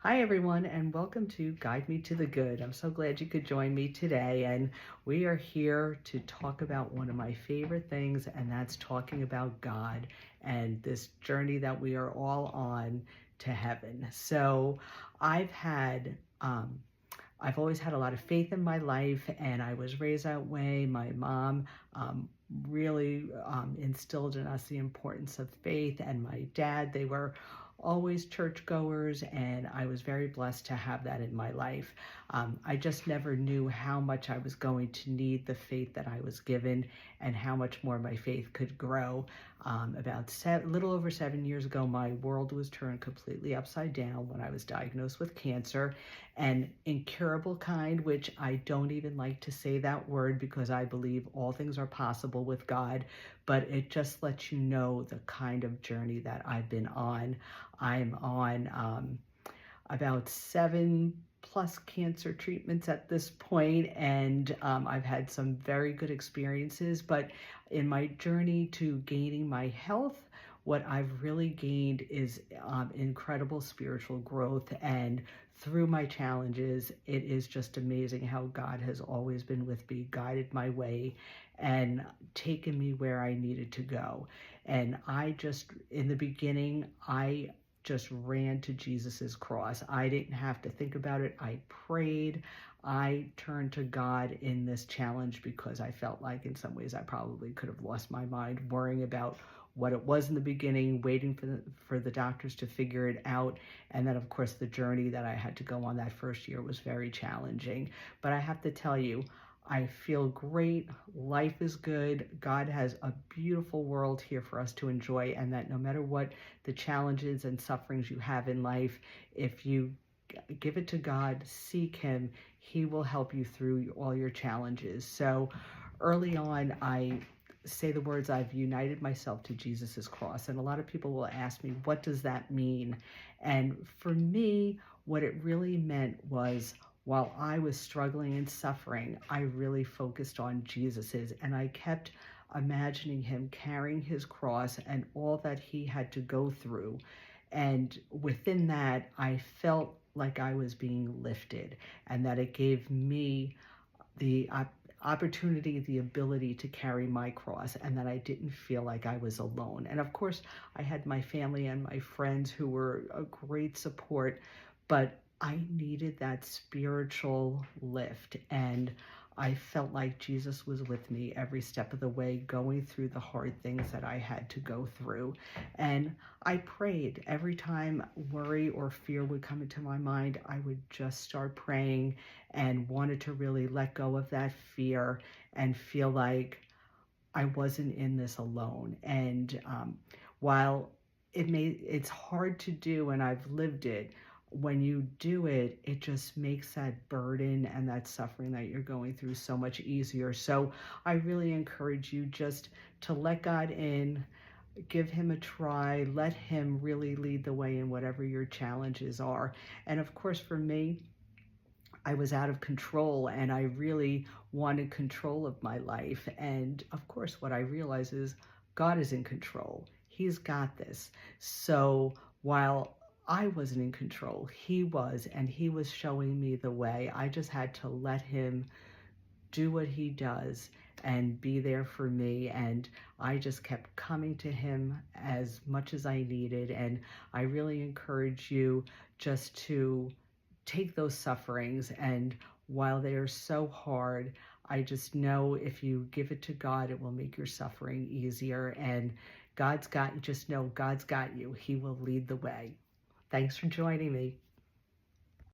Hi, everyone, and welcome to Guide Me to the Good. I'm so glad you could join me today. And we are here to talk about one of my favorite things, and that's talking about God and this journey that we are all on to heaven. So I've had, I've always had a lot of faith in my life, and I was raised that way. My mom really instilled in us the importance of faith, and my dad, they were always churchgoers, and I was very blessed to have that in my life. I just never knew how much I was going to need the faith that I was given and how much more my faith could grow. Little over 7 years ago, my world was turned completely upside down when I was diagnosed with cancer, an incurable kind, which I don't even like to say that word because I believe all things are possible with God, but it just lets you know the kind of journey that I've been on. I'm on about 7+ cancer treatments at this point, and I've had some very good experiences. But in my journey to gaining my health, what I've really gained is incredible spiritual growth. And through my challenges, it is just amazing how God has always been with me, guided my way, and taken me where I needed to go. And in the beginning, I just ran to Jesus's cross. I didn't have to think about it. I prayed. I turned to God in this challenge because I felt like in some ways I probably could have lost my mind worrying about what it was in the beginning, waiting for the doctors to figure it out. And then, of course, the journey that I had to go on that first year was very challenging. But I have to tell you, I feel great. Life is good. God has a beautiful world here for us to enjoy, and that no matter what the challenges and sufferings you have in life, if you give it to God, seek Him, He will help you through all your challenges. So early on, I say the words, I've united myself to Jesus's cross. And a lot of people will ask me, what does that mean? And for me, what it really meant was, while I was struggling and suffering, I really focused on Jesus's, and I kept imagining him carrying his cross and all that he had to go through. And within that, I felt like I was being lifted, and that it gave me the opportunity, the ability to carry my cross, and that I didn't feel like I was alone. And of course, I had my family and my friends who were a great support, but I needed that spiritual lift. And I felt like Jesus was with me every step of the way, going through the hard things that I had to go through. And I prayed. Every time worry or fear would come into my mind, I would just start praying and wanted to really let go of that fear and feel like I wasn't in this alone. And while it's hard to do, and I've lived it, when you do it, it just makes that burden and that suffering that you're going through so much easier. So I really encourage you just to let God in, give him a try, let him really lead the way in whatever your challenges are. And of course, for me, I was out of control, and I really wanted control of my life. And of course, what I realize is God is in control. He's got this. So while I wasn't in control, he was, and he was showing me the way. I just had to let him do what he does and be there for me. And I just kept coming to him as much as I needed. And I really encourage you just to take those sufferings, and while they are so hard, I just know if you give it to God, it will make your suffering easier. And just know God's got you. He will lead the way. Thanks for joining me.